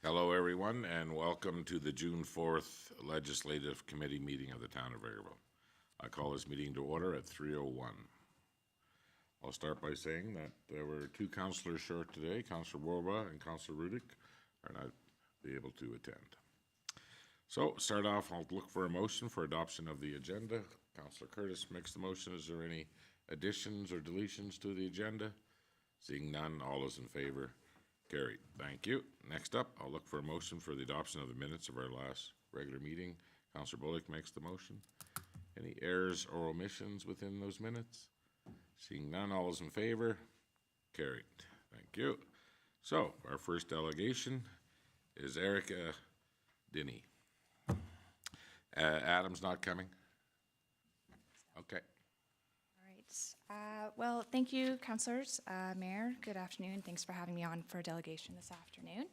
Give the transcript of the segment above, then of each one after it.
Hello, everyone, and welcome to the June 4th Legislative Committee meeting of the Town of Vegreville. I call this meeting to order at 3:01. I'll start by saying that there were two councillors short today. Councillor Warba and Councillor Rudick are not able to attend. So, start off, I'll look for a motion for adoption of the agenda. Councillor Curtis makes the motion. Is there any additions or deletions to the agenda? Seeing none, all those in favor? Carried. Thank you. Next up, I'll look for a motion for the adoption of the minutes of our last regular meeting. Councillor Bullock makes the motion. Any errors or omissions within those minutes? Seeing none, all those in favor? Carried. Thank you. So, our first delegation is Erica Dinny. Adam's not coming? Okay. Well, thank you, councillors. Mayor, good afternoon. Thanks for having me on for a delegation this afternoon.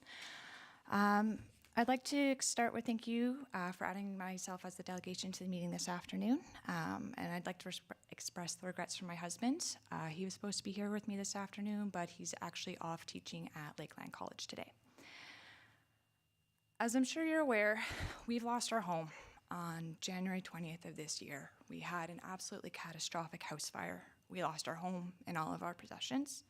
I'd like to start with thank you for adding myself as the delegation to the meeting this afternoon. And I'd like to express the regrets from my husband. He was supposed to be here with me this afternoon, but he's actually off teaching at Lakeland College today. As I'm sure you're aware, we've lost our home on January 20th of this year. We had an absolutely catastrophic house fire. We lost our home and all of our possessions.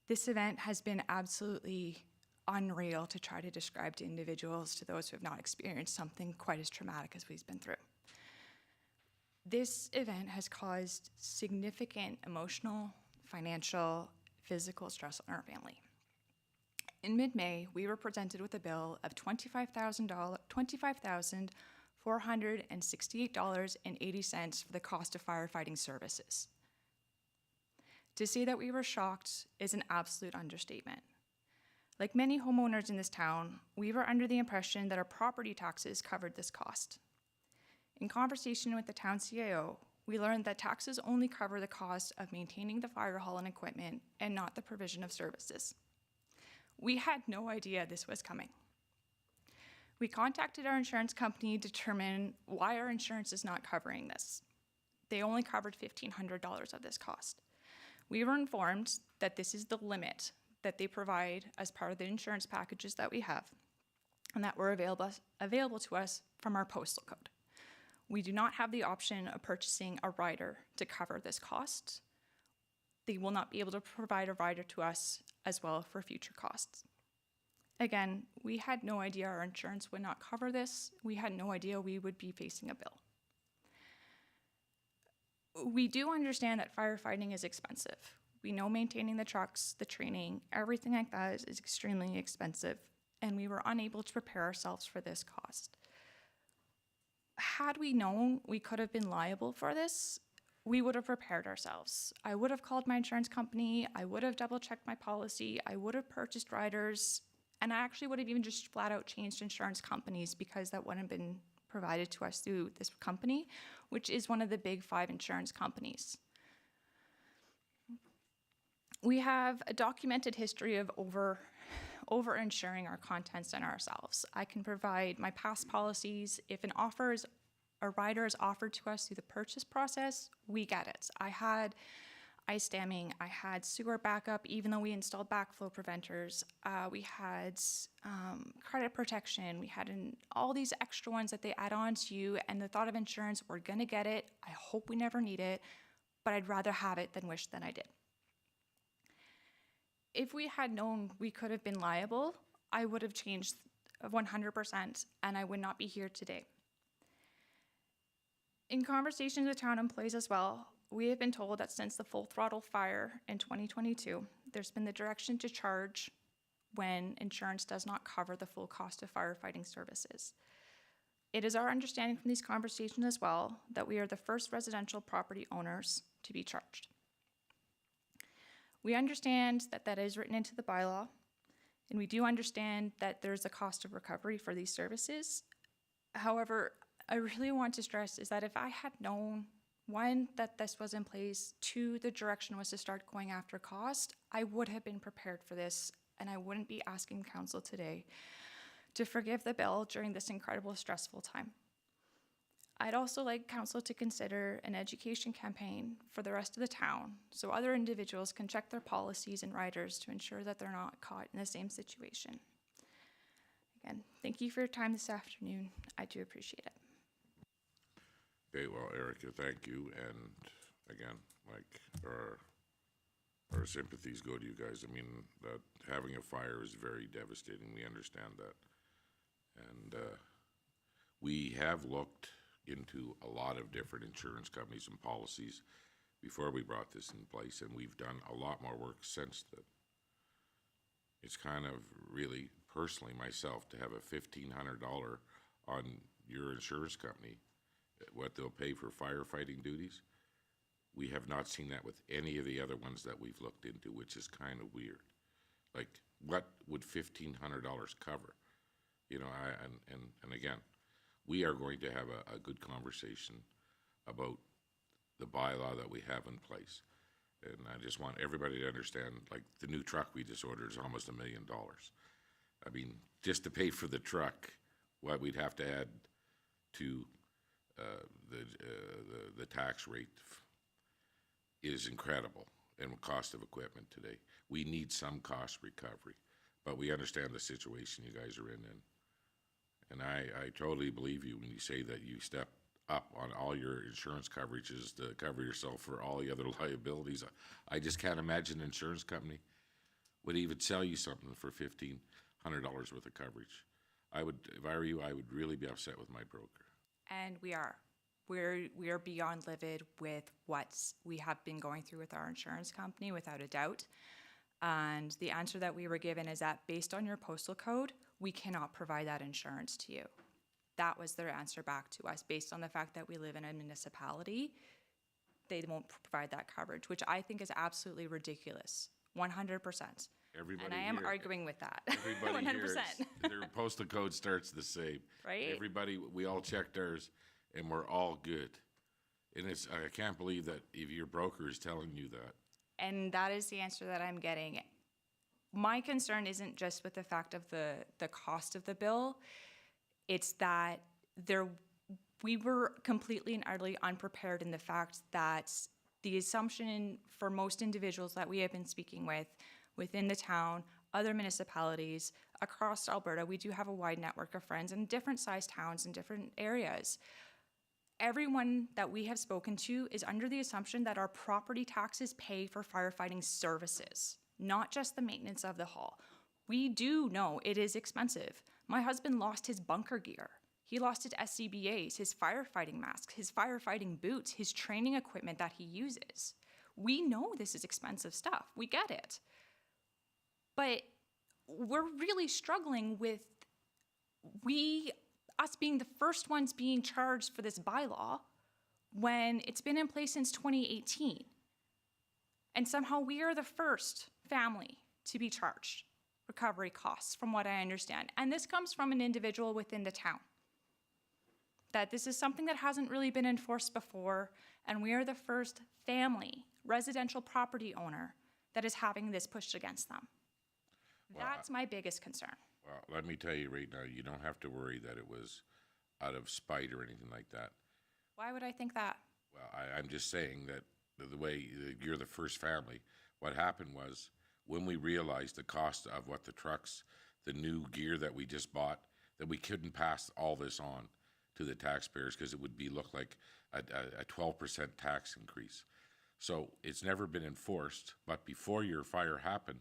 This event has been absolutely unreal to try to describe to individuals, to those who have not experienced something quite as traumatic as we've been through. This event has caused significant emotional, financial, physical stress on our family. In mid-May, we were presented with a bill of $25,468.80 for the cost of firefighting services. To say that we were shocked is an absolute understatement. Like many homeowners in this town, we were under the impression that our property taxes covered this cost. In conversation with the town CAO, we learned that taxes only cover the cost of maintaining the fire hall and equipment and not the provision of services. We had no idea this was coming. We contacted our insurance company to determine why our insurance is not covering this. They only covered $1,500 of this cost. We were informed that this is the limit that they provide as part of the insurance packages that we have and that were available to us from our postal code. We do not have the option of purchasing a rider to cover this cost. They will not be able to provide a rider to us as well for future costs. Again, we had no idea our insurance would not cover this. We had no idea we would be facing a bill. We do understand that firefighting is expensive. We know maintaining the trucks, the training, everything like that is extremely expensive, and we were unable to prepare ourselves for this cost. Had we known we could have been liable for this, we would have prepared ourselves. I would have called my insurance company, I would have double-checked my policy, I would have purchased riders, and I actually would have even just flat out changed insurance companies because that wouldn't have been provided to us through this company, which is one of the big 5 insurance companies. We have a documented history of over-insuring our contents and ourselves. I can provide my past policies. If a rider is offered to us through the purchase process, we get it. I had ice damming, I had sewer backup, even though we installed backflow preventers. We had credit protection. We had all these extra ones that they add on to you, and the thought of insurance, we're gonna get it. I hope we never need it, but I'd rather have it than wish than I did. If we had known we could have been liable, I would have changed 100%, and I would not be here today. In conversations with town employees as well, we have been told that since the full throttle fire in 2022, there's been the direction to charge when insurance does not cover the full cost of firefighting services. It is our understanding from these conversations as well that we are the first residential property owners to be charged. We understand that that is written into the bylaw, and we do understand that there's a cost of recovery for these services. However, I really want to stress is that if I had known, one, that this was in place, two, the direction was to start going after cost, I would have been prepared for this, and I wouldn't be asking council today to forgive the bill during this incredible stressful time. I'd also like council to consider an education campaign for the rest of the town so other individuals can check their policies and riders to ensure that they're not caught in the same situation. again, thank you for your time this afternoon. I do appreciate it. Okay, well, Erica, thank you, and again, like, our sympathies go to you guys. I mean, that having a fire is very devastating, we understand that. And, we have looked into a lot of different insurance companies and policies before we brought this in place, and we've done a lot more work since then. It's kind of really, personally myself, to have a $1,500 on your insurance company, what they'll pay for firefighting duties. We have not seen that with any of the other ones that we've looked into, which is kind of weird. Like, what would $1,500 cover? You know, and again, we are going to have a good conversation about the bylaw that we have in place. And I just want everybody to understand, like, the new truck we just ordered is almost $1 million. I mean, just to pay for the truck, what we'd have to add to the tax rate is incredible, and the cost of equipment today. We need some cost recovery, but we understand the situation you guys are in. And I totally believe you when you say that you step up on all your insurance coverages to cover yourself for all the other liabilities. I just can't imagine an insurance company would even sell you something for $1,500 worth of coverage. I would, if I were you, I would really be upset with my broker. And we are. We are beyond livid with what we have been going through with our insurance company, without a doubt. And the answer that we were given is that based on your postal code, we cannot provide that insurance to you. That was their answer back to us. Based on the fact that we live in a municipality, they won't provide that coverage, which I think is absolutely ridiculous, 100%. Everybody and I am here, arguing with that, everybody 100%. Here their postal code starts the same. Right? Everybody, we all checked ours, and we're all good. And I can't believe that if your broker is telling you that. And that is the answer that I'm getting. My concern isn't just with the fact of the cost of the bill. It's that we were completely and utterly unprepared in the fact that the assumption for most individuals that we have been speaking with within the town, other municipalities, across Alberta, we do have a wide network of friends in different sized towns in different areas. Everyone that we have spoken to is under the assumption that our property taxes pay for firefighting services, not just the maintenance of the hall. We do know it is expensive. My husband lost his bunker gear. He lost his SCBAs, his firefighting masks, his firefighting boots, his training equipment that he uses. We know this is expensive stuff. We get it. But we're really struggling with us being the first ones being charged for this bylaw when it's been in place since 2018. And somehow we are the first family to be charged recovery costs, from what I understand. And this comes from an individual within the town. That this is something that hasn't really been enforced before, and we are the first family, residential property owner, that is having this pushed against them. Well, that's my biggest concern. Well, let me tell you right now, you don't have to worry that it was out of spite or anything like that. Why would I think that? Well, I'm just saying that the way you're the first family, what happened was when we realized the cost of what the trucks, the new gear that we just bought, that we couldn't pass all this on to the taxpayers because it would look like a 12% tax increase. So it's never been enforced, but before your fire happened,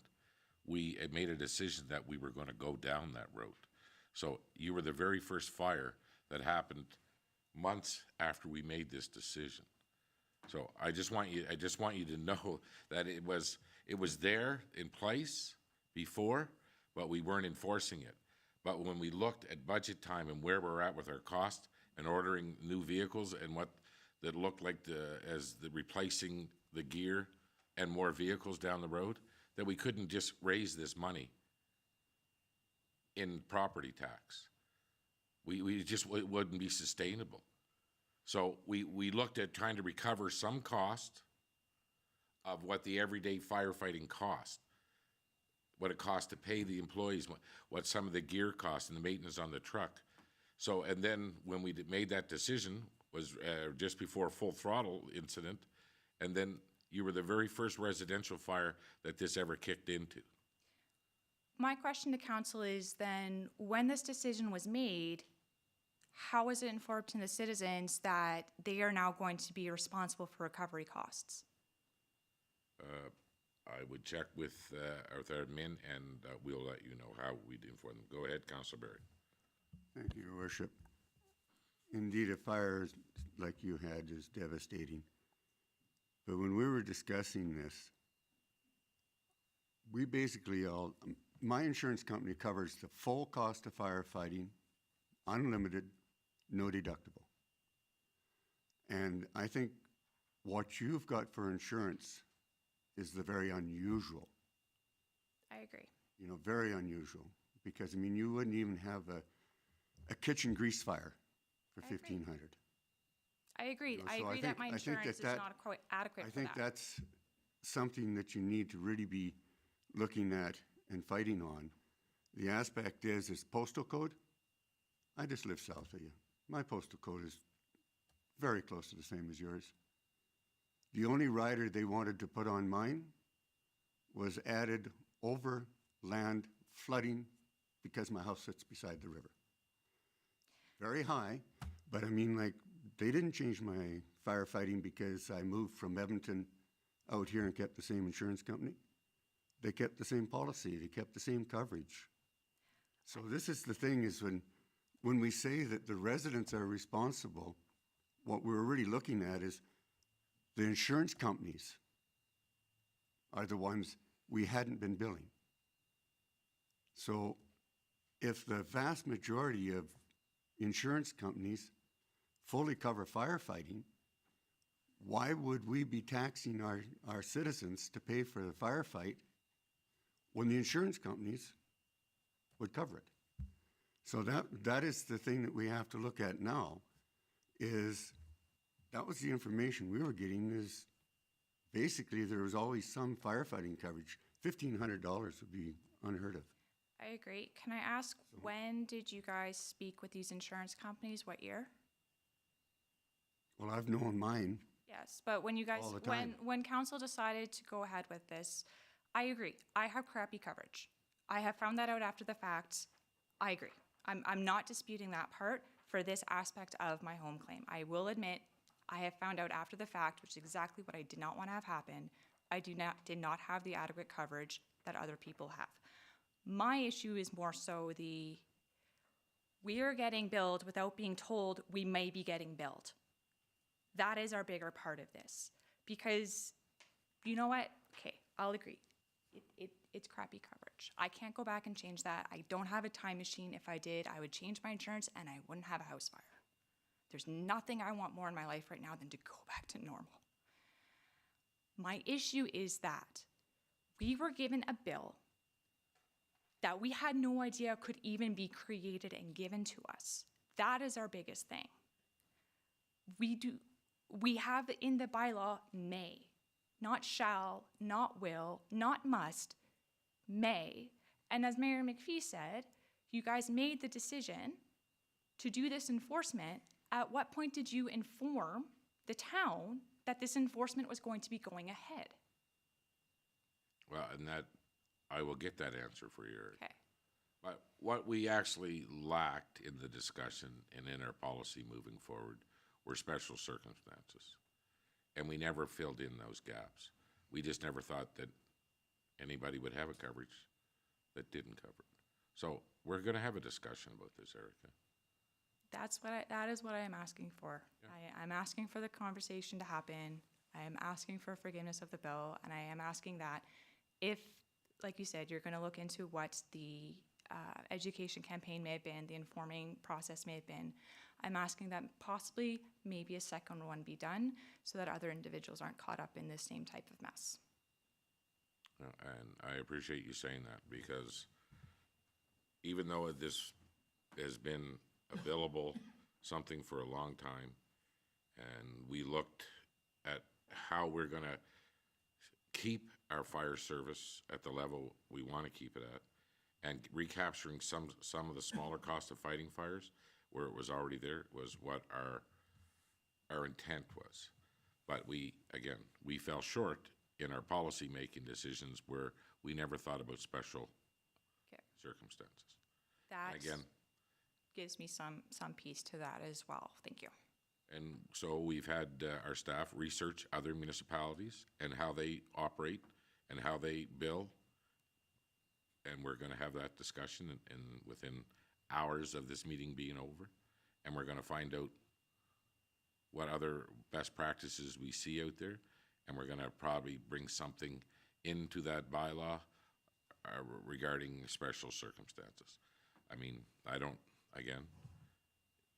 we made a decision that we were going to go down that road. So you were the very first fire that happened months after we made this decision. So I just want you to know that it was there in place before, but we weren't enforcing it. But when we looked at budget time and where we're at with our cost and ordering new vehicles and what that looked like as replacing the gear and more vehicles down the road, that we couldn't just raise this money in property tax. It wouldn't be sustainable. So we looked at trying to recover some cost of what the everyday firefighting cost, what it costs to pay the employees, what some of the gear costs and the maintenance on the truck. So, and then when we made that decision was just before Full Throttle incident, and then you were the very first residential fire that this ever kicked into. my question to council is then, when this decision was made, how is it informed to the citizens that they are now going to be responsible for recovery costs? I would check with our admin, and we'll let you know how we'd inform them. Go ahead, Councillor Barry. Thank you, Your Worship. Indeed, a fire like you had is devastating. But when we were discussing this, we basically my insurance company covers the full cost of firefighting, unlimited, no deductible. And I think what you've got for insurance is the very unusual. I agree. You know, very unusual. Because, I mean, you wouldn't even have a kitchen grease fire for $1,500. I agree. You know, I so agree that my I think insurance is not adequate I for think that. that's something that you need to really be looking at and fighting on. The aspect is postal code. I just live south of you. My postal code is very close to the same as yours. The only rider they wanted to put on mine was added overland flooding because my house sits beside the river. Very high, but I mean, like, they didn't change my firefighting because I moved from Edmonton out here and kept the same insurance company. They kept the same policy. They kept the same coverage. So this is the thing, is when we say that the residents are responsible, what we're really looking at is the insurance companies are the ones we hadn't been billing. So if the vast majority of insurance companies fully cover firefighting, why would we be taxing our citizens to pay for the firefight when the insurance companies would cover it? So that is the thing that we have to look at now, is that was the information we were getting, is basically there was always some firefighting coverage. $1,500 would be unheard of. I agree. Can I ask, when did you guys speak with these insurance companies? What year? Well, I've known mine. Yes, but when you guys, All the time. when council decided to go ahead with this, I agree. I have crappy coverage. I have found that out after the fact. I agree. I'm not disputing that part for this aspect of my home claim. I will admit, I have found out after the fact, which is exactly what I did not want to have happen. I did not have the adequate coverage that other people have. My issue is more so we are getting billed without being told we may be getting billed. That is our bigger part of this. Because, you know what? Okay, I'll agree. It's crappy coverage. I can't go back and change that. I don't have a time machine. If I did, I would change my insurance and I wouldn't have a house fire. There's nothing I want more in my life right now than to go back to normal. My issue is that we were given a bill that we had no idea could even be created and given to us. That is our biggest thing. We have in the bylaw may, not shall, not will, not must, may. And as Mayor McPhee said, you guys made the decision to do this enforcement. At what point did you inform the town that this enforcement was going to be going ahead? Well, and that, I will get that answer for you, Eric. Okay. But what we actually lacked in the discussion and in our policy moving forward were special circumstances. And we never filled in those gaps. We just never thought that anybody would have a coverage that didn't cover it. So we're going to have a discussion about this, Erica. That is what I am asking for. Yeah. I'm asking for the conversation to happen. I am asking for forgiveness of the bill, and I am asking that if, like you said, you're going to look into what the education campaign may have been, the informing process may have been, I'm asking that possibly maybe a second one be done so that other individuals aren't caught up in this same type of mess. And I appreciate you saying that, because even though this has been available something for a long time, and we looked at how we're going to keep our fire service at the level we want to keep it at, and recapturing some of the smaller cost of fighting fires where it was already there was what our intent was. But we fell short in our policy-making decisions where we never thought about special circumstances. That And again, gives me some peace to that as well. Thank you. and so we've had our staff research other municipalities and how they operate and how they bill. And we're gonna have that discussion and within hours of this meeting being over. And we're gonna find out what other best practices we see out there. And we're gonna probably bring something into that bylaw regarding special circumstances. I mean, I don't, again,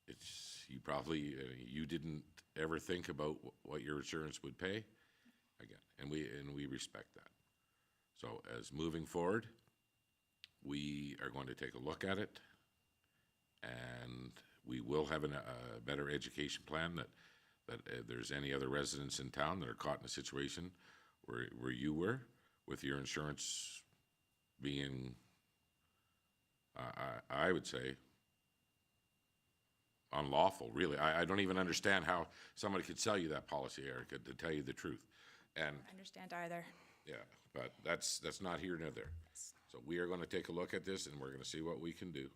it's, you probably, you didn't ever think about what your insurance would pay, again, and we respect that. So as moving forward, we are going to take a look at it, and we will have a better education plan that if there's any other residents in town that are caught in a situation where you were, with your insurance being, I would say, unlawful, really. I don't even understand how somebody could sell you that policy, Erica, to tell you the truth. And, I understand either. yeah, but that's not here nor there. So we are gonna take a look at this, and we're gonna see what we can do.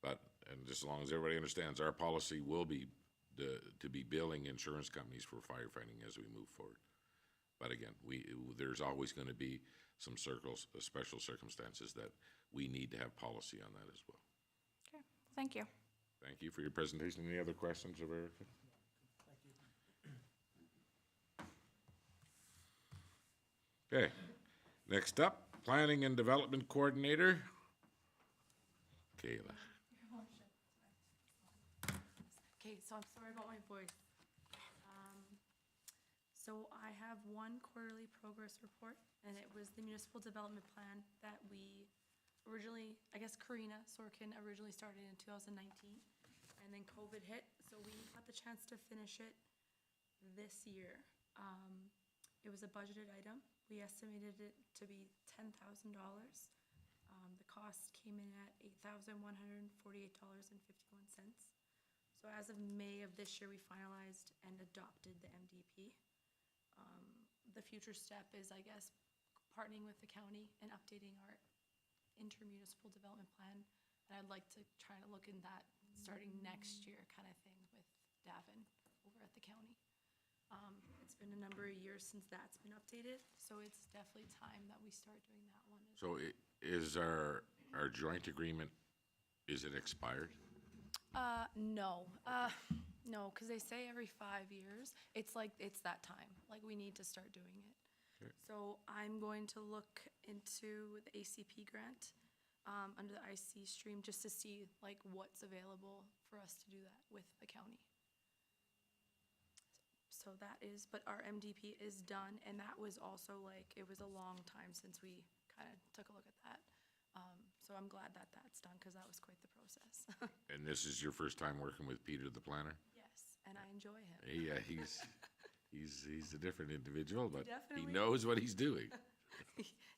But, and just as long as everybody understands, our policy will be to be billing insurance companies for firefighting as we move forward. But again, there's always gonna be some special circumstances that we need to have policy on that as well. Okay, thank you. Thank you for your presentation. Any other questions of Erica? Okay, next up, Planning and Development Coordinator, Kayla. Okay, so I'm sorry about my voice. So I have one quarterly progress report, and it was the municipal development plan that we originally, I guess Karina Sorkin originally started in 2019, and then COVID hit, so we had the chance to finish it this year. It was a budgeted item. We estimated it to be $10,000. The cost came in at $8,148.51. So as of May of this year, we finalized and adopted the MDP. The future step is, I guess, partnering with the county and updating our intermunicipal development plan. And I'd like to try to look in that starting next year kind of thing with Davin over at the county. It's been a number of years since that's been updated, so it's definitely time that we start doing that one. So is our joint agreement, is it expired? No, no, because they say every 5 years. It's like, it's that time, like we need to start doing it. Okay. So I'm going to look into the ACP grant, under the IC stream, just to see like what's available for us to do that with the county. So that is, but our MDP is done, and that was also like, it was a long time since we kind of took a look at that. So I'm glad that that's done, because that was quite the process. And this is your first time working with Peter the planner? Yes, and I enjoy him. Yeah, he's a different individual, but he definitely- knows what he's doing.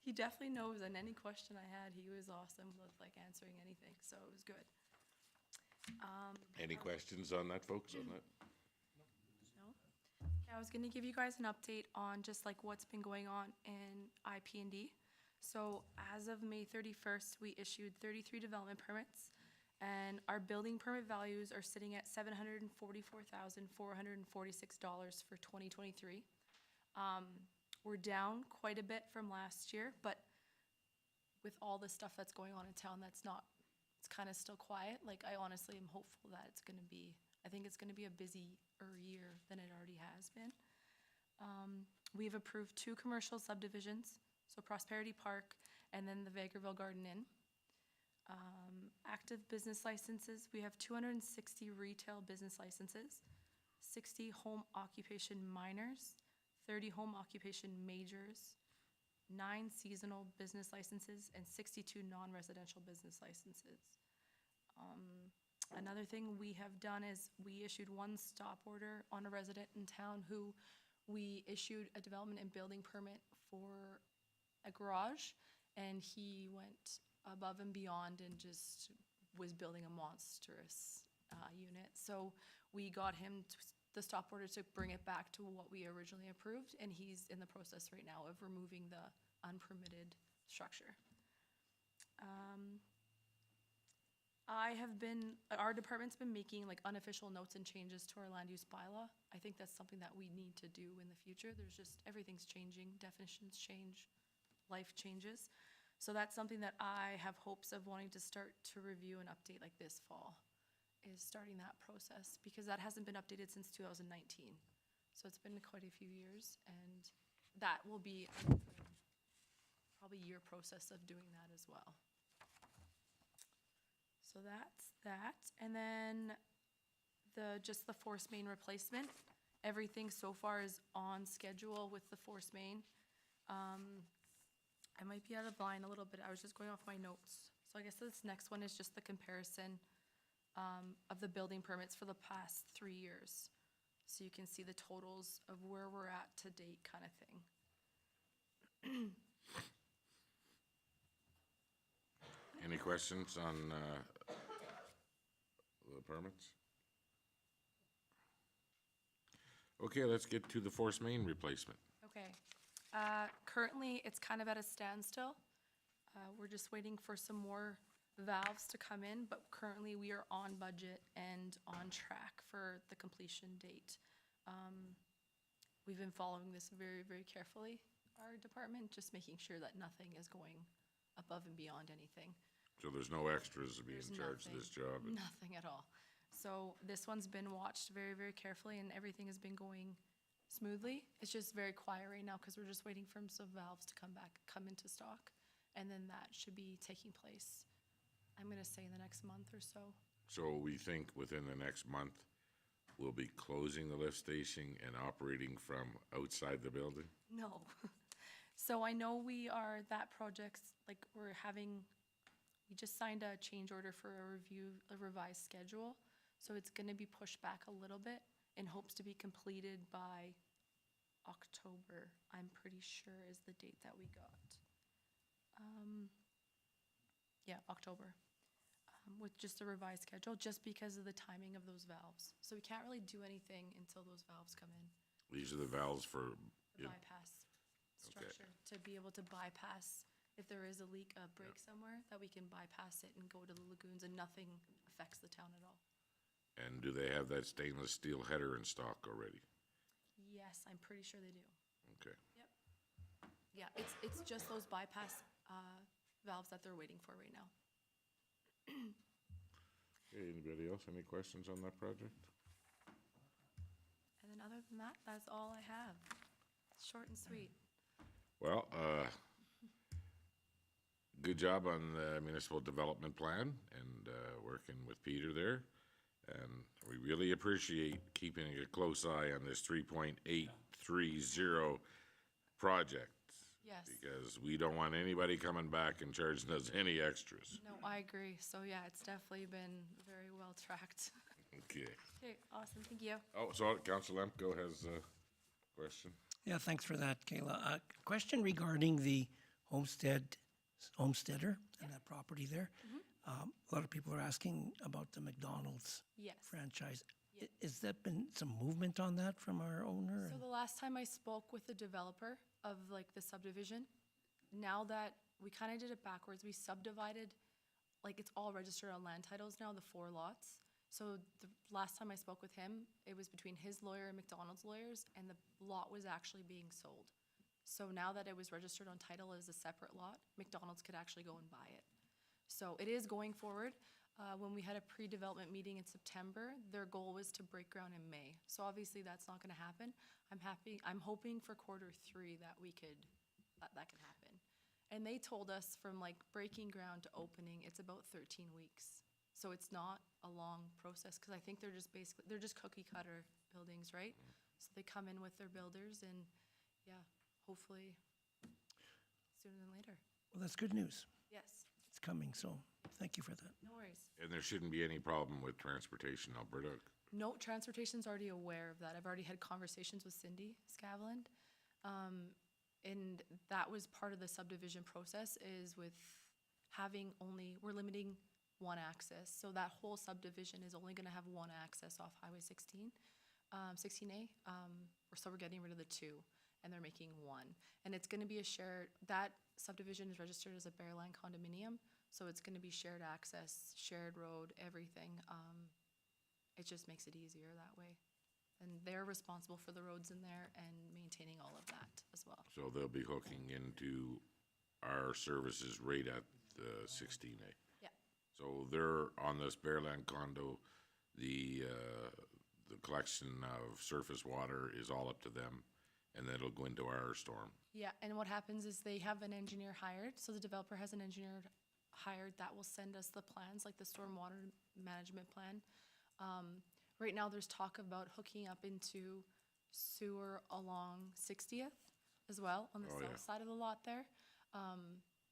He definitely knows, and any question I had, he was awesome with like answering anything, so it was good. Any questions on that, folks, on that? No? Yeah, I was gonna give you guys an update on just like what's been going on in IP&D. So as of May 31st, we issued 33 development permits, and our building permit values are sitting at $744,446 for 2023. We're down quite a bit from last year, but with all the stuff that's going on in town, it's kind of still quiet. Like, I honestly am hopeful that I think it's gonna be a busier year than it already has been. We've approved 2 commercial subdivisions, so Prosperity Park and then the Vegreville Garden Inn. Active business licenses, we have 260 retail business licenses, 60 home occupation minors, 30 home occupation majors, 9 seasonal business licenses, and 62 non-residential business licenses. Another thing we have done is we issued 1 stop order on a resident in town who we issued a development and building permit for a garage, and he went above and beyond and just was building a monstrous unit. So we got him the stop order to bring it back to what we originally approved, and he's in the process right now of removing the unpermitted structure. Our department's been making like unofficial notes and changes to our land use bylaw. I think that's something that we need to do in the future. There's just, everything's changing, definitions change, life changes. So that's something that I have hopes of wanting to start to review and update like this fall, is starting that process, because that hasn't been updated since 2019. So it's been quite a few years, and that will be probably a year process of doing that as well. So that's that. And then just the force main replacement. Everything so far is on schedule with the force main. I might be out of line a little bit. I was just going off my notes. So I guess this next one is just the comparison of the building permits for the past 3 years. So you can see the totals of where we're at to date kind of thing. Any questions on the permits? Okay, let's get to the force main replacement. Okay. Currently, it's kind of at a standstill. We're just waiting for some more valves to come in, but currently we are on budget and on track for the completion date. We've been following this very, very carefully, our department, just making sure that nothing is going above and beyond anything. So there's no extras being There's charged nothing, this job? Nothing at all. So this one's been watched very, very carefully, and everything has been going smoothly. It's just very quiet right now because we're just waiting for some valves to come into stock, and then that should be taking place, I'm gonna say, in the next month or so. So we think within the next month, we'll be closing the lift station and operating from outside the building? No. So I know that project's, like, we just signed a change order for a revised schedule. So it's gonna be pushed back a little bit in hopes to be completed by October, I'm pretty sure is the date that we got. Yeah, October, with just a revised schedule, just because of the timing of those valves. So we can't really do anything until those valves come in. These are the valves for, The bypass structure, to be able to bypass, if there is a leak, a break somewhere, that we can bypass it and go to the lagoons and nothing affects the town at all. and do they have that stainless steel header in stock already? Yes, I'm pretty sure they do. Okay. Yep. Yeah, it's just those bypass valves that they're waiting for right now. Okay, anybody else, any questions on that project? And then other than that, that's all I have. Short and sweet. Well, good job on the municipal development plan and working with Peter there. And we really appreciate keeping a close eye on this 3.830 project. Yes. Because we don't want anybody coming back and charging us any extras. No, I agree. So yeah, it's definitely been very well tracked. Okay. Okay, awesome, thank you. Oh, so Council Lemko has a question. Yeah, thanks for that, Kayla. A question regarding the homesteader and that property there. A lot of people are asking about the McDonald's Yes. franchise. Has there been some movement on that from our owner? So the last time I spoke with the developer of like the subdivision, now that we kind of did it backwards, we subdivided, like it's all registered on land titles now, the 4 lots. So the last time I spoke with him, it was between his lawyer and McDonald's lawyers, and the lot was actually being sold. So now that it was registered on title as a separate lot, McDonald's could actually go and buy it. So it is going forward. When we had a pre-development meeting in September, their goal was to break ground in May. So obviously that's not gonna happen. I'm hoping for Q3 that that can happen. And they told us from like breaking ground to opening, it's about 13 weeks. So it's not a long process, because I think they're just cookie cutter buildings, right? So they come in with their builders and, yeah, hopefully sooner than later. Well, that's good news. Yes, It's coming, so thank you for that. no worries. And there shouldn't be any problem with Transportation Alberta. No, Transportation's already aware of that. I've already had conversations with Cindy Scavland. And that was part of the subdivision process, is with we're limiting one access. So that whole subdivision is only gonna have one access off Highway 16, 16A. So we're getting rid of the 2, and they're making 1. And it's gonna be that subdivision is registered as a Bearland condominium. So it's gonna be shared access, shared road, everything. It just makes it easier that way. And they're responsible for the roads in there and maintaining all of that as well. So they'll be hooking into our services right at the 16A. Yeah. So they're on this Bearland condo, the collection of surface water is all up to them, and then it'll go into our storm. Yeah, and what happens is they have an engineer hired, so the developer has an engineer hired that will send us the plans, like the stormwater management plan. Right now, there's talk about hooking up into sewer along 60th as well, on the Oh, yeah. south side of the lot there.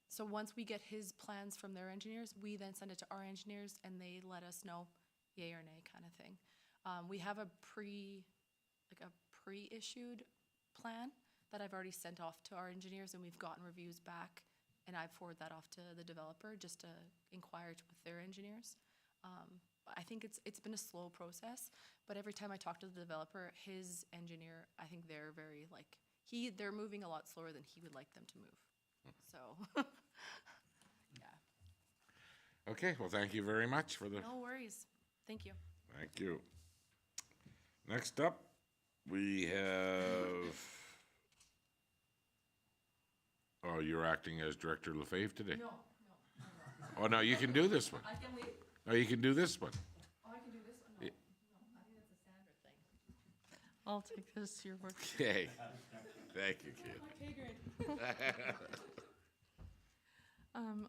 So once we get his plans from their engineers, we then send it to our engineers, and they let us know yay or nay kind of thing. We have a pre-issued plan that I've already sent off to our engineers, and we've gotten reviews back, and I've forwarded that off to the developer just to inquire with their engineers. I think it's been a slow process, but every time I talk to the developer, his engineer, I think they're very they're moving a lot slower than he would like them to move. So, yeah. Okay, well, thank you very much for the, No worries. Thank you. thank you. Next up, we have, oh, you're acting as Director Lefebvre today? No. Oh, no, you can do this one. I can leave. No, you can do this one. Oh, I can do this one? No, I think that's a standard thing. I'll take this, your work. Okay, thank you, kid.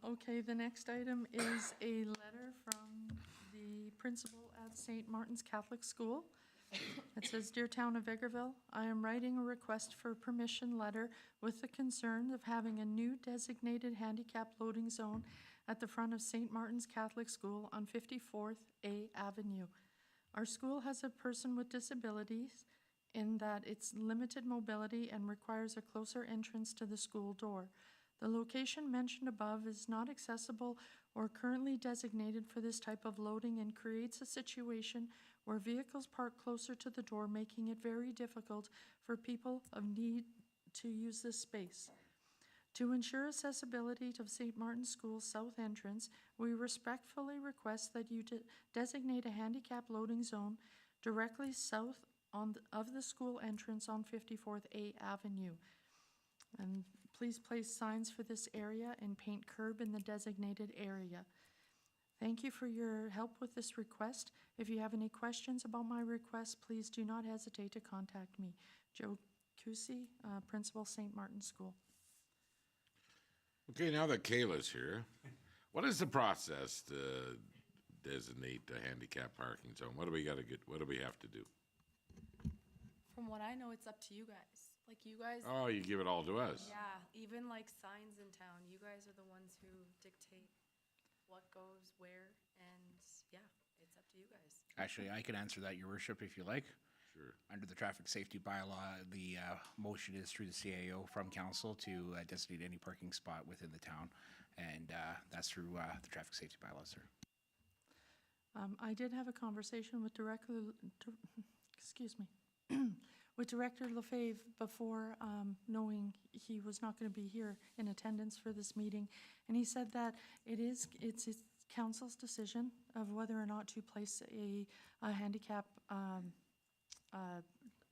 Okay, the next item is a letter from the principal at St. Martin's Catholic School. It says, "Dear Town of Vegreville, I am writing a request for permission letter with the concern of having a new designated handicap loading zone at the front of St. Martin's Catholic School on 54th A Avenue. Our school has a person with disabilities in that it's limited mobility and requires a closer entrance to the school door. The location mentioned above is not accessible or currently designated for this type of loading and creates a situation where vehicles park closer to the door, making it very difficult for people of need to use this space. To ensure accessibility to St. Martin's School's south entrance, we respectfully request that you designate a handicap loading zone directly south of the school entrance on 54th A Avenue. And please place signs for this area and paint curb in the designated area. Thank you for your help with this request. If you have any questions about my request, please do not hesitate to contact me. Joe Cusi, Principal, St. Martin's School." Okay, now that Kayla's here, what is the process to designate the handicap parking zone? What do we gotta get, what do we have to do? From what I know, it's up to you guys. Like, you guys, Oh, you give it all to us? yeah, even like signs in town, you guys are the ones who dictate what goes where, and yeah, it's up to you guys. Actually, I can answer that, Your Worship, if you like. Sure. Under the traffic safety bylaw, the motion is through the CAO from council to designate any parking spot within the town, and that's through the traffic safety bylaw, sir. I did have a conversation with with Director Lefebvre before, knowing he was not going to be here in attendance for this meeting, and he said that it's council's decision of whether or not to place a handicap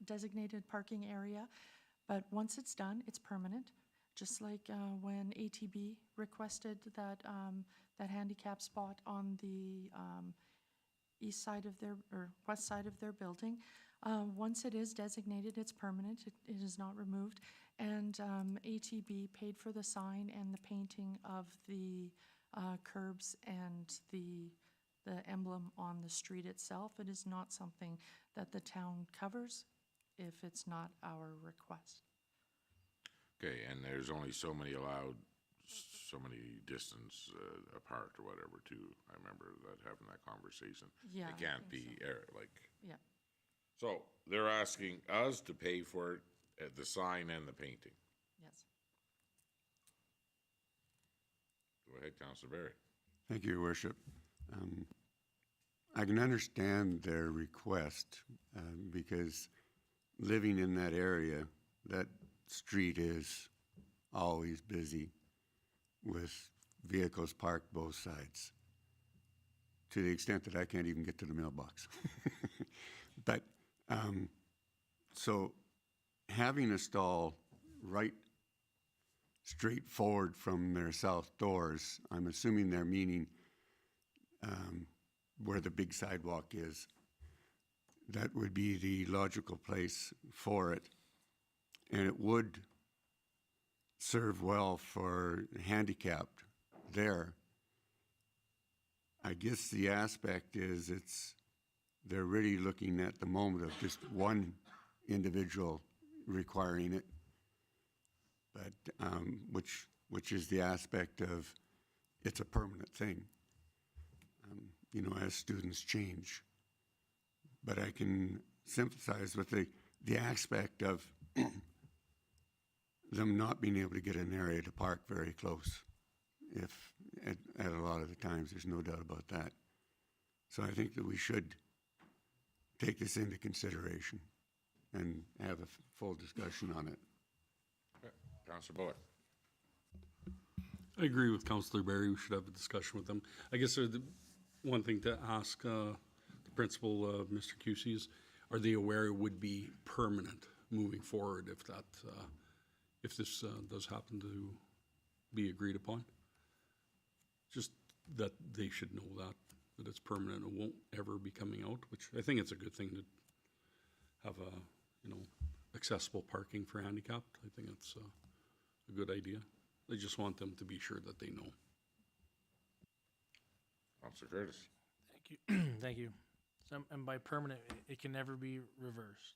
designated parking area, but once it's done, it's permanent. Just like when ATB requested that that handicap spot on the east side of their, or west side of their building. Once it is designated, it's permanent, it is not removed. And ATB paid for the sign and the painting of the curbs and the emblem on the street itself. It is not something that the town covers if it's not our request. Okay, and there's only so many allowed, so many distance apart or whatever too. I remember that, having that conversation. Yeah, It I can't think be like, Yeah. so they're asking us to pay for it, the sign and the painting. Yes. Go ahead, Councillor Barry. Thank you, Your Worship. I can understand their request because living in that area, that street is always busy with vehicles parked both sides, to the extent that I can't even get to the mailbox. But, so having a stall right straight forward from their south doors, I'm assuming they're meaning where the big sidewalk is. That would be the logical place for it. And it would serve well for handicapped there. I guess the aspect is they're really looking at the moment of just one individual requiring it, but which is the aspect of it's a permanent thing, as students change. But I can sympathize with the aspect of them not being able to get an area to park very close. If at a lot of the times, there's no doubt about that. So I think that we should take this into consideration and have a full discussion on it. Councillor Bullock. I agree with Councillor Barry. We should have a discussion with them. I guess the one thing to ask the principal, Mr. Cusey, is, are they aware it would be permanent moving forward if this does happen to be agreed upon? Just that they should know that it's permanent and won't ever be coming out, which I think it's a good thing to have accessible parking for handicapped. I think it's a good idea. I just want them to be sure that they know. Councillor Curtis. Thank you. Thank you. So, and by permanent, it can never be reversed.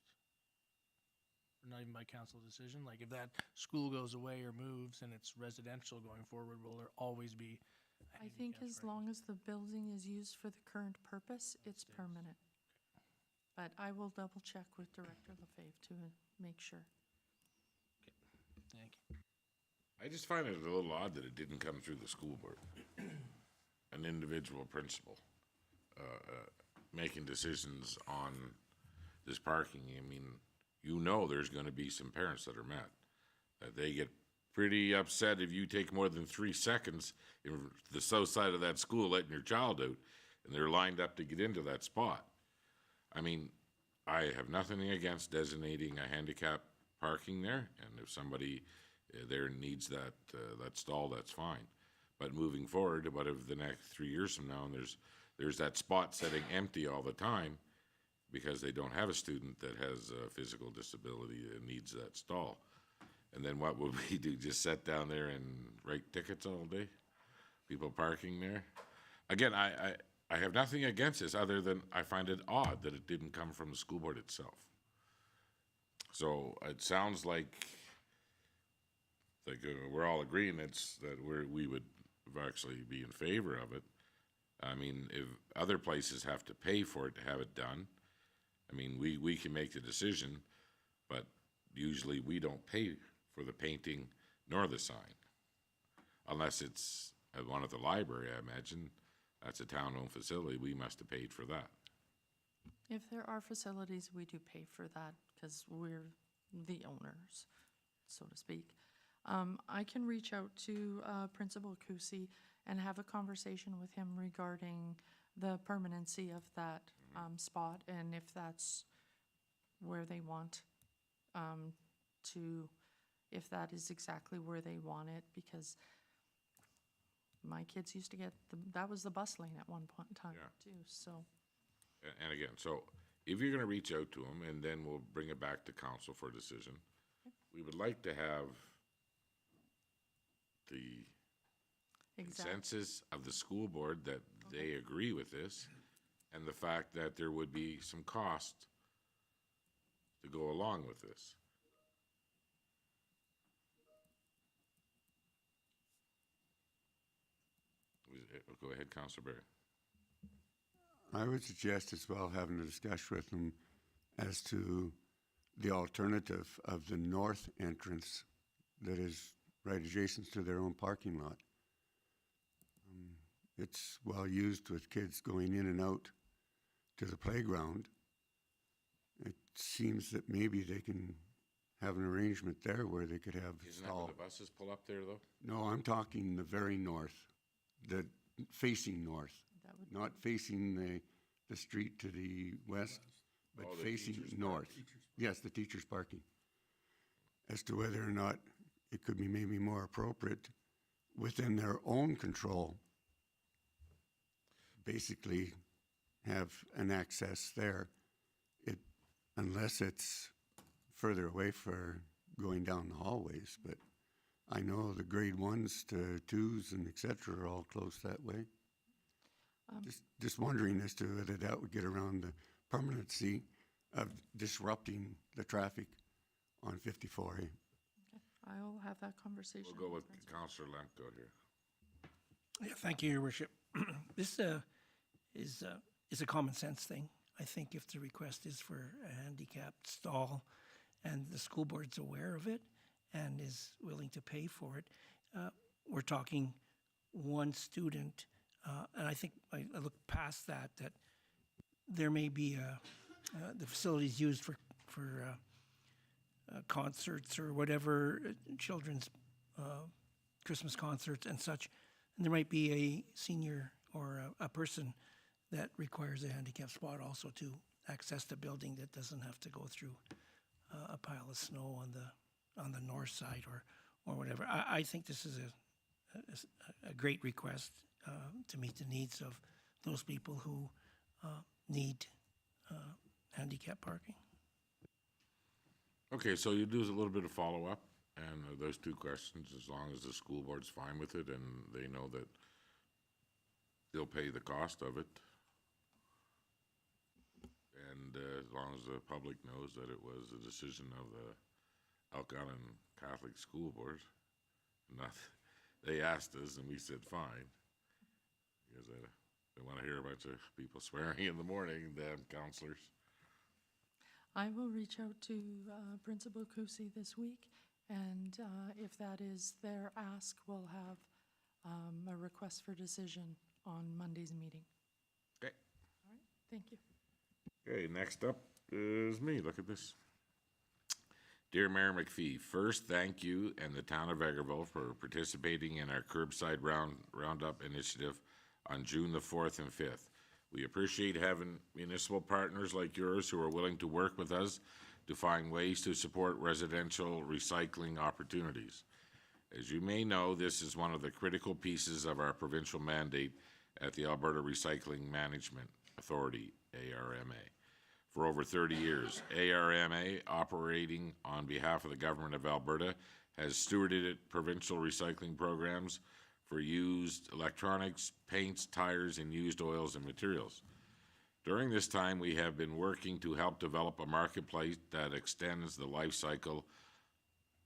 Not even by council decision. Like if that school goes away or moves and it's residential going forward, will there always be? I think as long as the building is used for the current purpose, it's permanent. But I will double check with Director Lefebvre to make sure. Thank you. I just find it a little odd that it didn't come through the school board. An individual principal making decisions on this parking. I mean, there's going to be some parents that are mad. They get pretty upset if you take more than 3 seconds in the south side of that school letting your child out, and they're lined up to get into that spot. I mean, I have nothing against designating a handicap parking there, and if somebody there needs that stall, that's fine. But moving forward, what if the next 3 years from now, and there's that spot sitting empty all the time because they don't have a student that has a physical disability that needs that stall? And then what would we do? Just sit down there and write tickets all day? People parking there? Again, I have nothing against this other than I find it odd that it didn't come from the school board itself. So it sounds like we're all agreeing that we would actually be in favor of it. I mean, if other places have to pay for it to have it done, I mean, we can make the decision, but usually we don't pay for the painting nor the sign. Unless it's at one of the library, I imagine. That's a town-owned facility. We must have paid for that. If there are facilities, we do pay for that because we're the owners, so to speak. I can reach out to Principal Cusey and have a conversation with him regarding the permanency of that spot and if that's where they want if that is exactly where they want it, because my kids used to that was the bus lane at one point in time too, so. And again, so if you're gonna reach out to them, and then we'll bring it back to council for a decision, we would like to have the consensus of the school board that they agree with this, and the fact that there would be some cost to go along with this. Go ahead, Councilor Barry. I would suggest as well having a discussion with them as to the alternative of the north entrance that is right adjacent to their own parking lot. It's well used with kids going in and out to the playground. It seems that maybe they can have an arrangement there where they could have Isn't that where the buses pull up there, though? No, I'm talking the very north. the facing north, That would- not facing the street to the west, but Oh, the facing teachers' north. Yes, the teachers' parking. As to whether or not it could be maybe more appropriate within their own control, basically have an access there. Unless it's further away for going down the hallways, but I know the grade 1s to 2s and et cetera are all close that way. Just wondering as to whether that would get around the permanency of disrupting the traffic on 54A. I'll have that conversation. We'll go with Principal. Counselor Lemko here. Yeah, thank you, Your Worship. This is a common sense thing. I think if the request is for a handicapped stall and the school board's aware of it and is willing to pay for it, we're talking one student. And I think I look past that there may be the facilities used for concerts or whatever, children's Christmas concerts and such. And there might be a senior or a person that requires a handicap spot also to access the building that doesn't have to go through a pile of snow on the north side or whatever. I think this is a great request to meet the needs of those people who need handicap parking. Okay, so you do a little bit of follow-up, and those two questions, as long as the school board's fine with it and they know that they'll pay the cost of it. And as long as the public knows that it was a decision of the Algonquin Catholic School Board, not, they asked us and we said fine. Because they want to hear a bunch of people swearing in the morning, damn counselors. I will reach out to Principal Kusi this week, and if that is their ask, we'll have a request for decision on Monday's meeting. Okay. All right, thank you. Okay, next up is me. Look at this. Dear Mayor McPhee, first, thank you and the town of Vegreville for participating in our curbside roundup initiative on June the 4th and 5th. We appreciate having municipal partners like yours who are willing to work with us to find ways to support residential recycling opportunities. As you may know, this is one of the critical pieces of our provincial mandate at the Alberta Recycling Management Authority, ARMA. For over 30 years, ARMA, operating on behalf of the Government of Alberta, has stewarded provincial recycling programs for used electronics, paints, tires, and used oils and materials. During this time, we have been working to help develop a marketplace that extends the life cycle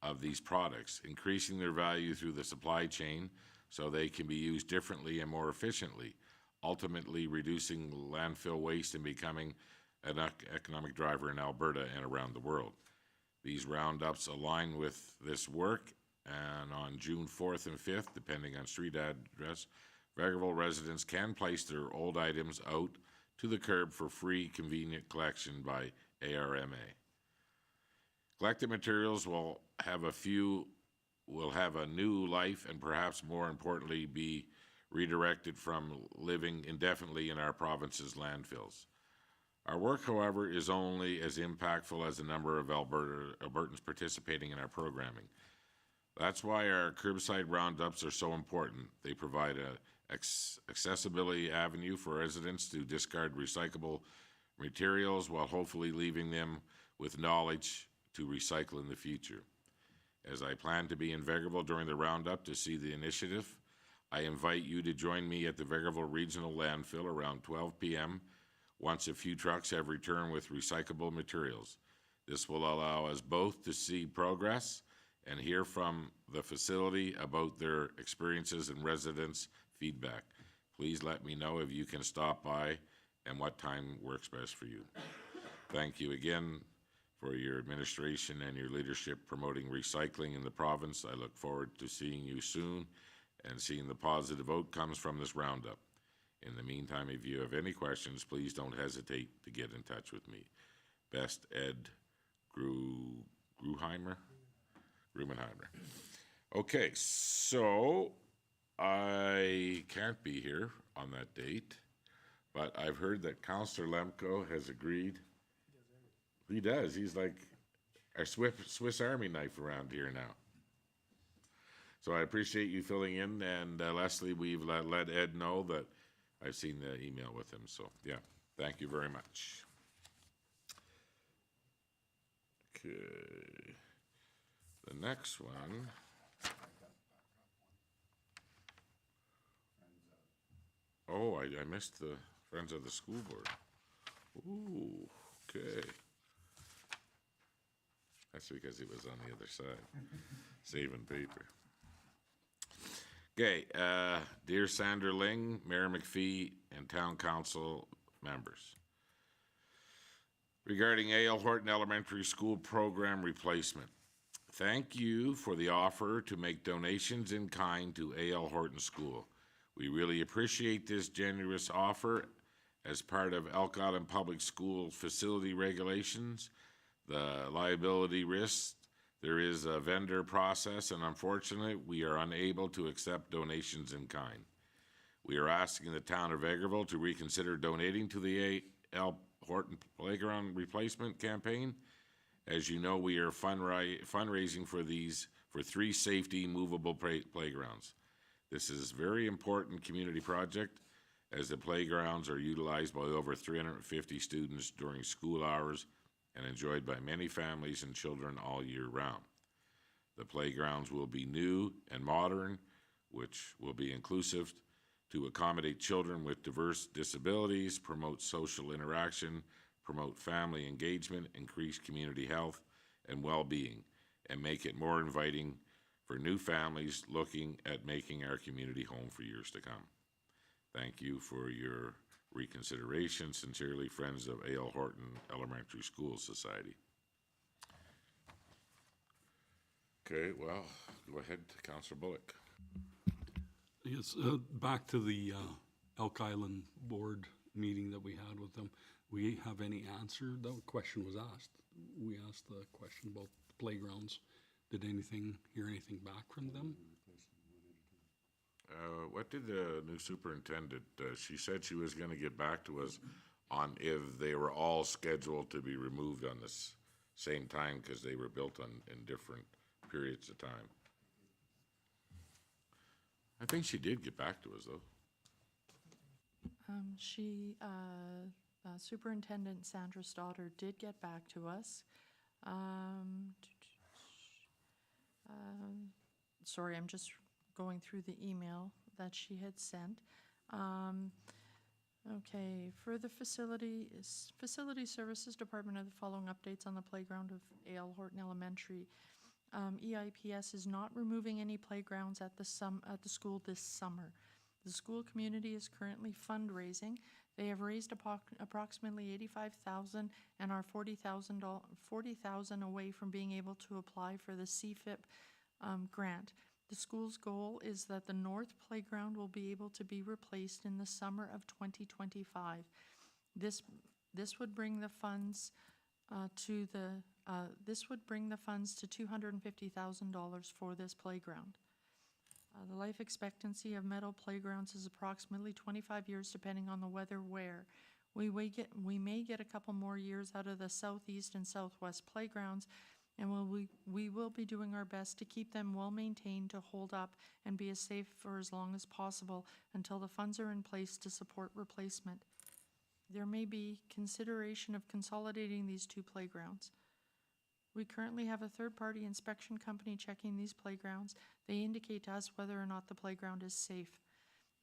of these products, increasing their value through the supply chain so they can be used differently and more efficiently, ultimately reducing landfill waste and becoming an economic driver in Alberta and around the world. These roundups align with this work, and on June 4th and 5th, depending on street address, Vegreville residents can place their old items out to the curb for free, convenient collection by ARMA. Collected materials will have a new life and perhaps more importantly be redirected from living indefinitely in our province's landfills. Our work, however, is only as impactful as the number of Albertans participating in our programming. That's why our curbside roundups are so important. They provide an accessibility avenue for residents to discard recyclable materials while hopefully leaving them with knowledge to recycle in the future. As I plan to be in Vegreville during the roundup to see the initiative, I invite you to join me at the Vegreville Regional Landfill around 12 p.m. once a few trucks have returned with recyclable materials. This will allow us both to see progress and hear from the facility about their experiences and residents' feedback. Please let me know if you can stop by and what time works best for you. Thank you again for your administration and your leadership promoting recycling in the province. I look forward to seeing you soon and seeing the positive outcomes from this roundup. In the meantime, if you have any questions, please don't hesitate to get in touch with me. Best, Ed Grumenheimer. Okay, so I can't be here on that date, but I've heard that Counselor Lemko has agreed. He does. He's like a Swiss Army knife around here now. So I appreciate you filling in, and Leslie, we've let Ed know that I've seen the email with him. So yeah, thank you very much. Okay, the next one. Oh, I missed the Friends of the School Board. Ooh, okay. That's because it was on the other side, saving paper. Okay, dear Sandra Ling, Mayor McPhee, and Town Council members. Regarding A.L. Horton Elementary School program replacement, thank you for the offer to make donations in kind to A.L. Horton School. We really appreciate this generous offer as part of Elk Island Public School facility regulations, the liability risks. There is a vendor process, and unfortunately, we are unable to accept donations in kind. We are asking the town of Vegreville to reconsider donating to the A.L. Horton Playground Replacement Campaign. As you know, we are fundraising for 3 safety movable playgrounds. This is a very important community project, as the playgrounds are utilized by over 350 students during school hours and enjoyed by many families and children all year round. The playgrounds will be new and modern, which will be inclusive to accommodate children with diverse disabilities, promote social interaction, promote family engagement, increase community health and well-being, and make it more inviting for new families looking at making our community home for years to come. Thank you for your reconsideration. Sincerely, Friends of A.L. Horton Elementary School Society. Okay, well, go ahead, Councillor Bullock. Yes, back to the Elk Island Board meeting that we had with them. We have any answer? That question was asked. We asked the question about the playgrounds. Did hear anything back from them? What did the new superintendent, she said she was gonna get back to us on if they were all scheduled to be removed on this same time, because they were built in different periods of time. I think she did get back to us, though. Superintendent Sandra Stoddard did get back to us. Sorry, I'm just going through the email that she had sent. Okay, for the Facility Services Department are the following updates on the playground of A.L. Horton Elementary. EIPS is not removing any playgrounds at the school this summer. The school community is currently fundraising. They have raised approximately $85,000 and are $40,000 away from being able to apply for the CFIP grant. The school's goal is that the north playground will be able to be replaced in the summer of 2025. This would bring the funds to $250,000 for this playground. The life expectancy of metal playgrounds is approximately 25 years, depending on the weather where. We may get a couple more years out of the southeast and southwest playgrounds, and we will be doing our best to keep them well maintained, to hold up and be as safe for as long as possible until the funds are in place to support replacement. There may be consideration of consolidating these 2 playgrounds. We currently have a third-party inspection company checking these playgrounds. They indicate to us whether or not the playground is safe.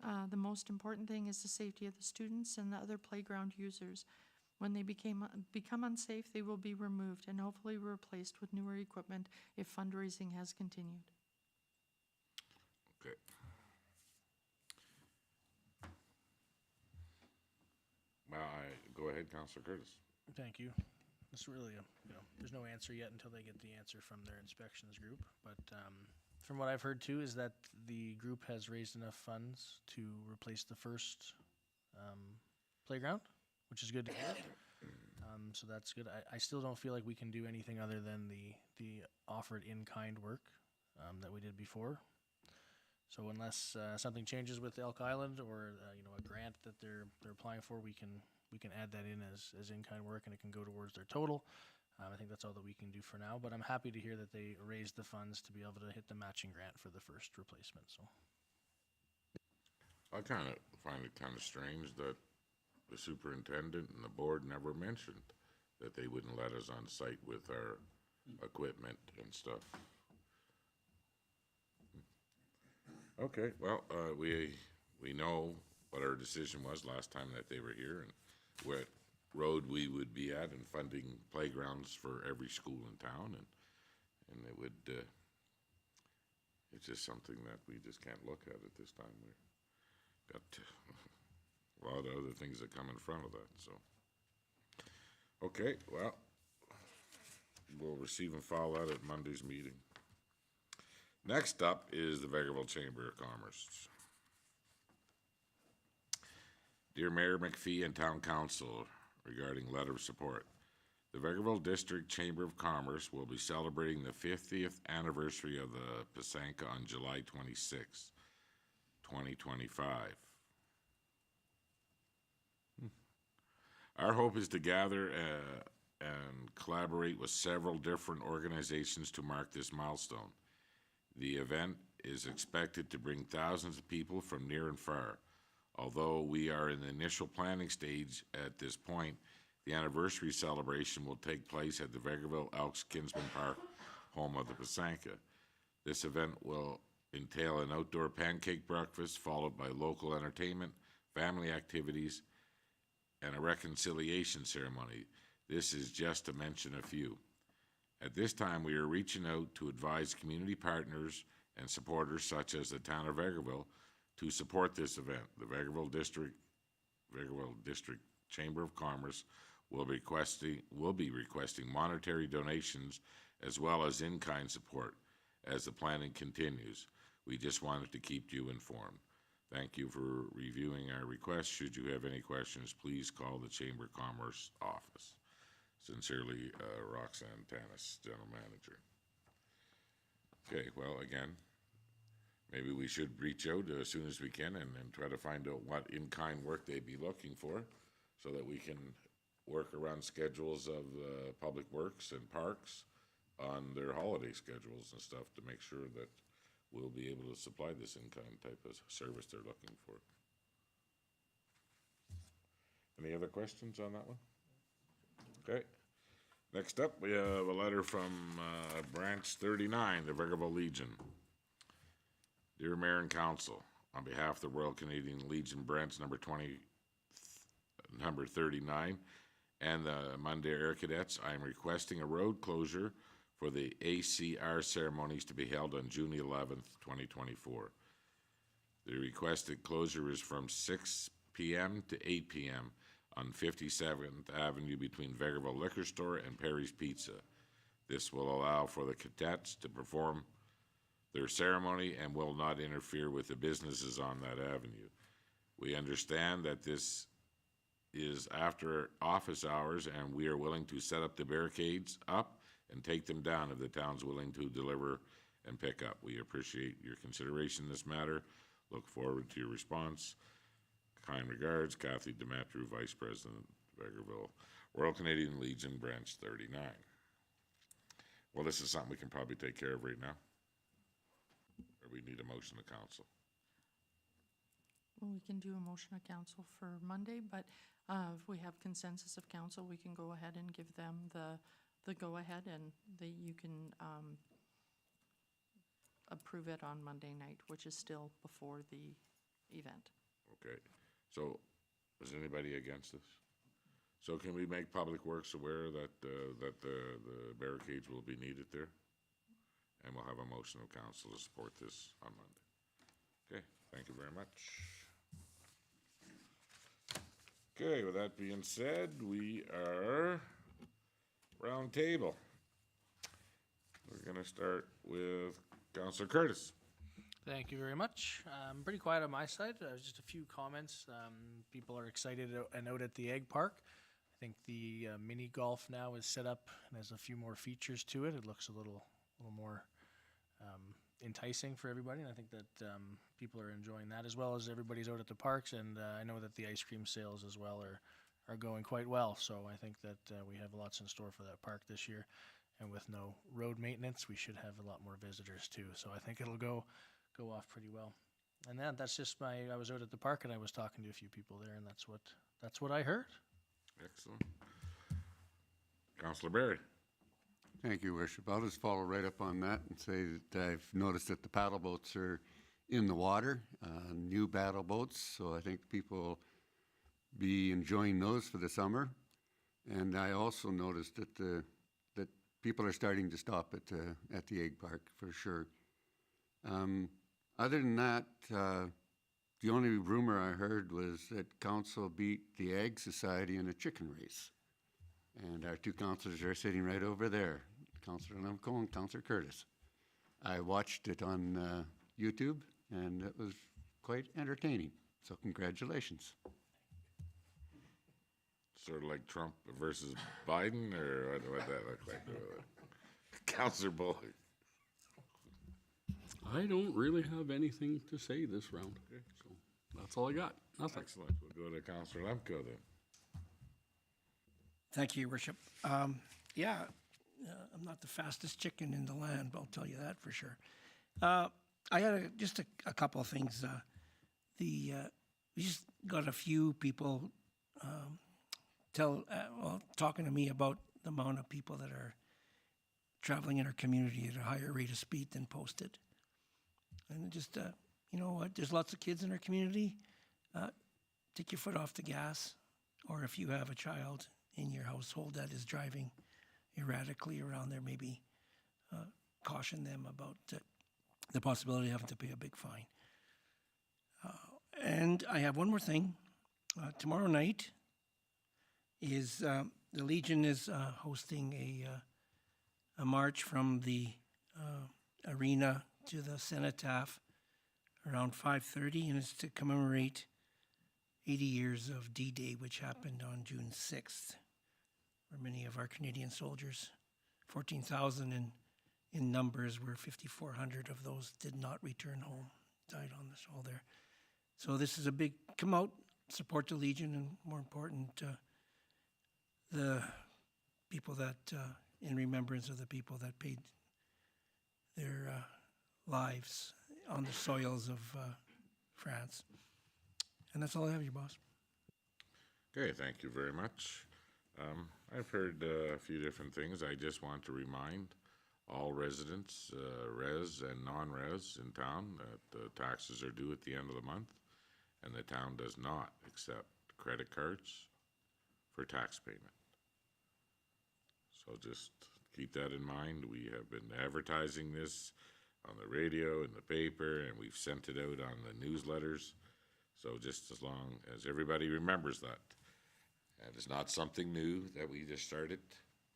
The most important thing is the safety of the students and the other playground users. When they become unsafe, they will be removed and hopefully replaced with newer equipment if fundraising has continued. Okay. Go ahead, Councillor Curtis. Thank you. It's really, there's no answer yet until they get the answer from their inspections group. But from what I've heard too, is that the group has raised enough funds to replace the first playground, which is good to hear. So that's good. I still don't feel like we can do anything other than the offered in-kind work that we did before. So unless something changes with Elk Island or a grant that they're applying for, we can add that in as in-kind work, and it can go towards their total. I think that's all that we can do for now, but I'm happy to hear that they raised the funds to be able to hit the matching grant for the first replacement. So I kind of find it kind of strange that the superintendent and the board never mentioned that they wouldn't let us on site with our equipment and stuff. Okay, well, we know what our decision was last time that they were here and what road we would be at and funding playgrounds for every school in town, and it would, it's just something that we just can't look at this time. We've got a lot of other things that come in front of that, so. Okay, well, we'll receive and file that at Monday's meeting. Next up is the Vegreville Chamber of Commerce. Dear Mayor McPhee and Town Council, regarding letter of support, the Vegreville District Chamber of Commerce will be celebrating the 50th anniversary of the Pysanka on July 26, 2025. Our hope is to gather and collaborate with several different organizations to mark this milestone. The event is expected to bring thousands of people from near and far. Although we are in the initial planning stage at this point, the anniversary celebration will take place at the Vegreville Elks Kinsman Park, home of the Pysanka. This event will entail an outdoor pancake breakfast followed by local entertainment, family activities, and a reconciliation ceremony. This is just to mention a few. At this time, we are reaching out to advise community partners and supporters such as the town of Vegreville to support this event. The Vegreville District Chamber of Commerce will be requesting monetary donations as well as in-kind support as the planning continues. We just wanted to keep you informed. Thank you for reviewing our request. Should you have any questions, please call the Chamber of Commerce office. Sincerely, Roxanne Tanis, General Manager. Okay, well, again, maybe we should reach out as soon as we can and try to find out what in-kind work they'd be looking for so that we can work around schedules of public works and parks on their holiday schedules and stuff to make sure that we'll be able to supply this in-kind type of service they're looking for. Any other questions on that one? Okay. Next up, we have a letter from Branch 39, the Vegreville Legion. Dear Mayor and Council, on behalf of the Royal Canadian Legion Branch number 39 and the Monday Air Cadets, I am requesting a road closure for the ACR ceremonies to be held on June 11th, 2024. The requested closure is from 6 p.m. to 8 p.m. on 57th Avenue between Vegreville Liquor Store and Perry's Pizza. This will allow for the cadets to perform their ceremony and will not interfere with the businesses on that avenue. We understand that this is after office hours and we are willing to set up the barricades up and take them down if the town's willing to deliver and pick up. We appreciate your consideration in this matter. Look forward to your response. Kind regards, Kathy Demetru, Vice President, Vegreville, Royal Canadian Legion, Branch 39. Well, this is something we can probably take care of right now. Or we need a motion of council. Well, we can do a motion of council for Monday, but if we have consensus of council, we can go ahead and give them the go-ahead and you can approve it on Monday night, which is still before the event. Okay, so is anybody against this? So can we make Public Works aware that the barricades will be needed there? And we'll have a motion of council to support this on Monday. Okay, thank you very much. Okay, with that being said, we are round table. We're gonna start with Councillor Curtis. thank you very much. Pretty quiet on my side. Just a few comments. People are excited and out at the Egg Park. I think the mini golf now is set up and has a few more features to it. It looks a little more enticing for everybody, and I think that people are enjoying that, as well as everybody's out at the parks, and I know that the ice cream sales as well are going quite well, so I think that we have lots in store for that park this year, and with no road maintenance, we should have a lot more visitors too, so I think it'll go off pretty well. And that's just I was out at the park and I was talking to a few people there, and that's what I heard. Excellent. Councillor Barry. Thank you, Worship. I'll just follow right up on that and say that I've noticed that the paddle boats are in the water, new paddle boats, so I think people will be enjoying those for the summer. And I also noticed that that people are starting to stop at the egg park for sure. Other than that, the only rumor I heard was that council beat the Ag Society in a chicken race. And our two councillors are sitting right over there, Councillor Lemko and Councillor Curtis. I watched it on YouTube, and it was quite entertaining. So congratulations. Sort of like Trump versus Biden, or what that look like? Councillor Bullock. I don't really have anything to say this round, so that's all I got. Nothing. Excellent. We'll go to Councillor Lemko then. Thank you, Your Worship. Yeah, I'm not the fastest chicken in the land, but I'll tell you that for sure. I had just a couple of things. We just got a few people talking to me about the amount of people that are traveling in our community at a higher rate of speed than posted. And just, you know what, there's lots of kids in our community. Take your foot off the gas, or if you have a child in your household that is driving erratically around there, maybe caution them about the possibility of having to pay a big fine. And I have one more thing. Tomorrow night is the Legion is hosting a march from the arena to the cenotaph around 5:30, and it's to commemorate 80 years of D-Day, which happened on June 6th, where many of our Canadian soldiers, 14,000 in numbers, where 5,400 of those did not return home, died on the shoal there. So this is a big, come out, support the Legion, and more important, the people that, in remembrance of the people that paid their lives on the soils of France. And that's all I have, your boss. Okay, thank you very much. I've heard a few different things. I just want to remind all residents, res and non-res in town, that the taxes are due at the end of the month, and the town does not accept credit cards for tax payment. So just keep that in mind. We have been advertising this on the radio and the paper, and we've sent it out on the newsletters. So just as long as everybody remembers that. And it's not something new that we just started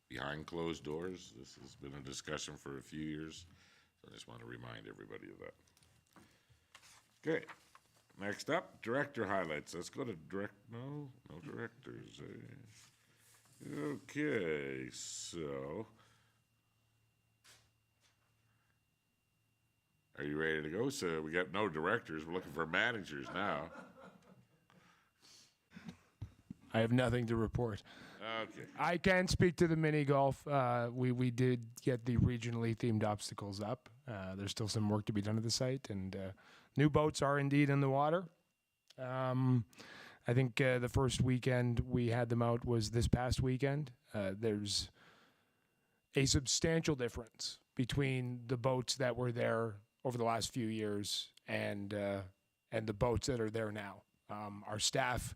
behind closed doors. This has been a discussion for a few years. So I just want to remind everybody of that. Okay, next up, director highlights. Let's go to no directors. Okay, so are you ready to go? So we got no directors. We're looking for managers now. I have nothing to report. Okay. I can speak to the mini golf. We did get the regionally themed obstacles up. There's still some work to be done at the site, and new boats are indeed in the water. I think the first weekend we had them out was this past weekend. There's a substantial difference between the boats that were there over the last few years and the boats that are there now. Our staff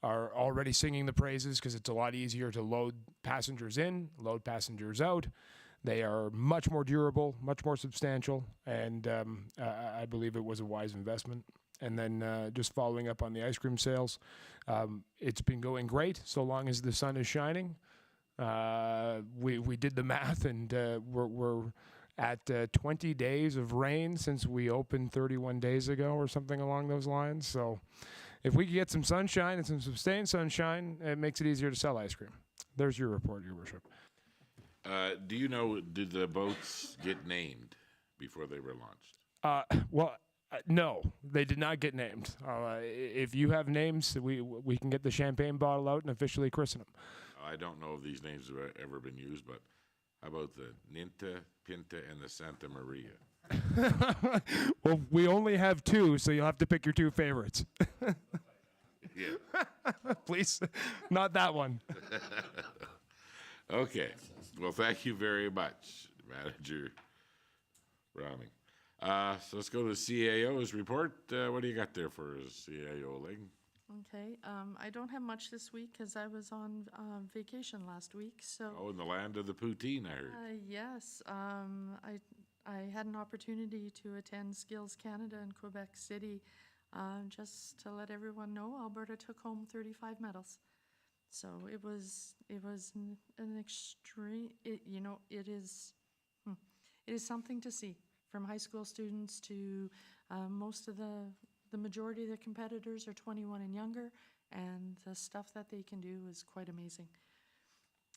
are already singing the praises because it's a lot easier to load passengers in, load passengers out. They are much more durable, much more substantial, and I believe it was a wise investment. And then just following up on the ice cream sales, it's been going great so long as the sun is shining. We did the math, and we're at 20 days of rain since we opened 31 days ago or something along those lines. So if we could get some sunshine and some sustained sunshine, it makes it easier to sell ice cream. There's your report, Your Worship. Do you know, did the boats get named? before they were launched? No, they did not get named. If you have names, we can get the champagne bottle out and officially christen them. I don't know if these names have ever been used, but how about the Ninta, Pinta, and the Santa Maria? Well, we only have two, so you'll have to pick your two favorites. Yeah. Please, not that one. Okay. Well, thank you very much, Manager Browning. So let's go to the CAO's report. What do you got there for us, CAO Ling? Okay, I don't have much this week because I was on vacation last week, so. Oh, in the land of the poutine, I heard. Yes, I had an opportunity to attend Skills Canada in Quebec City. Just to let everyone know, Alberta took home 35 medals. So it was an extreme, it is something to see, from high school students to most of the majority of the competitors are 21 and younger, and the stuff that they can do is quite amazing.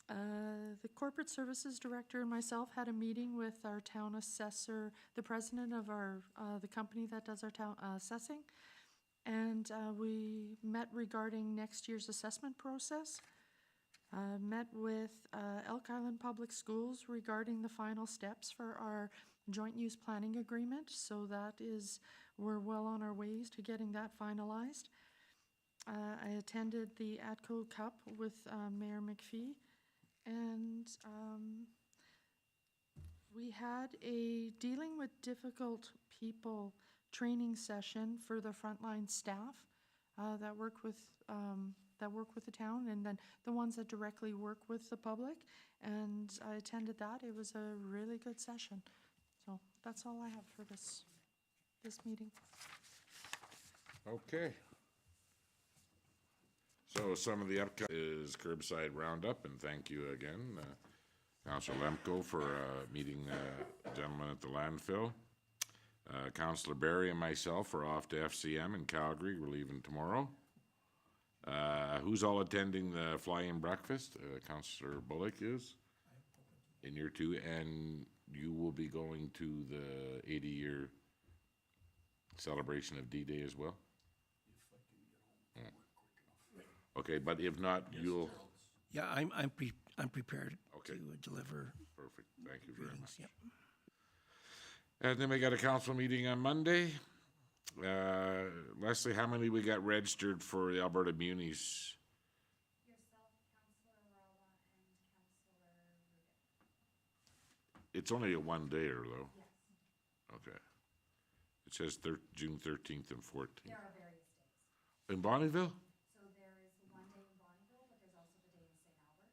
The Corporate Services Director and myself had a meeting with our town assessor, the president of the company that does our town assessing, and we met regarding next year's assessment process. Met with Elk Island Public Schools regarding the final steps for our joint use planning agreement, so we're well on our ways to getting that finalized. I attended the ATCO Cup with Mayor McPhee, and we had a dealing with difficult people training session for the frontline staff that work with the town, and then the ones that directly work with the public. And I attended that. It was a really good session. So that's all I have for this meeting. Okay. So some of the upcoming is curbside roundup, and thank you again, Councillor Lemko, for meeting the gentleman at the landfill. Councillor Barry and myself are off to FCM in Calgary. We're leaving tomorrow. Who's all attending the fly-in breakfast? Councillor Bullock is. And you're two, and you will be going to the 80-year celebration of D-Day as well? Okay, but if not, you'll. Yeah, I'm prepared Okay. to deliver. Perfect. Thank you very much. Yep. And then we got a council meeting on Monday. Leslie, how many we got registered for the Alberta Munis? Yourself, Councillor Rala, and Councillor Rugen. It's only a one-dayer, though. Yes, Okay. It says June 13th and 14th. there are various days. In Bonneville? So there is one day in Bonneville, but there's also the day in St. Albert.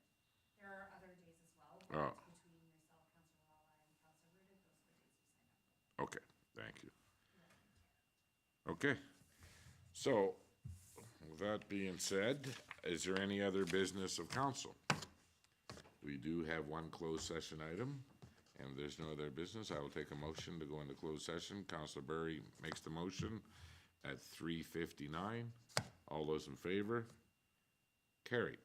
There are other days as well, Oh. but between yourself, Councillor Rala, and Councillor Rugen, those are the days you sign up. Okay, thank you. Okay. So, with that being said, is there any other business of council? We do have one closed session item, and there's no other business. I will take a motion to go into closed session. Councillor Berry makes the motion at 3:59. All those in favor? Carried.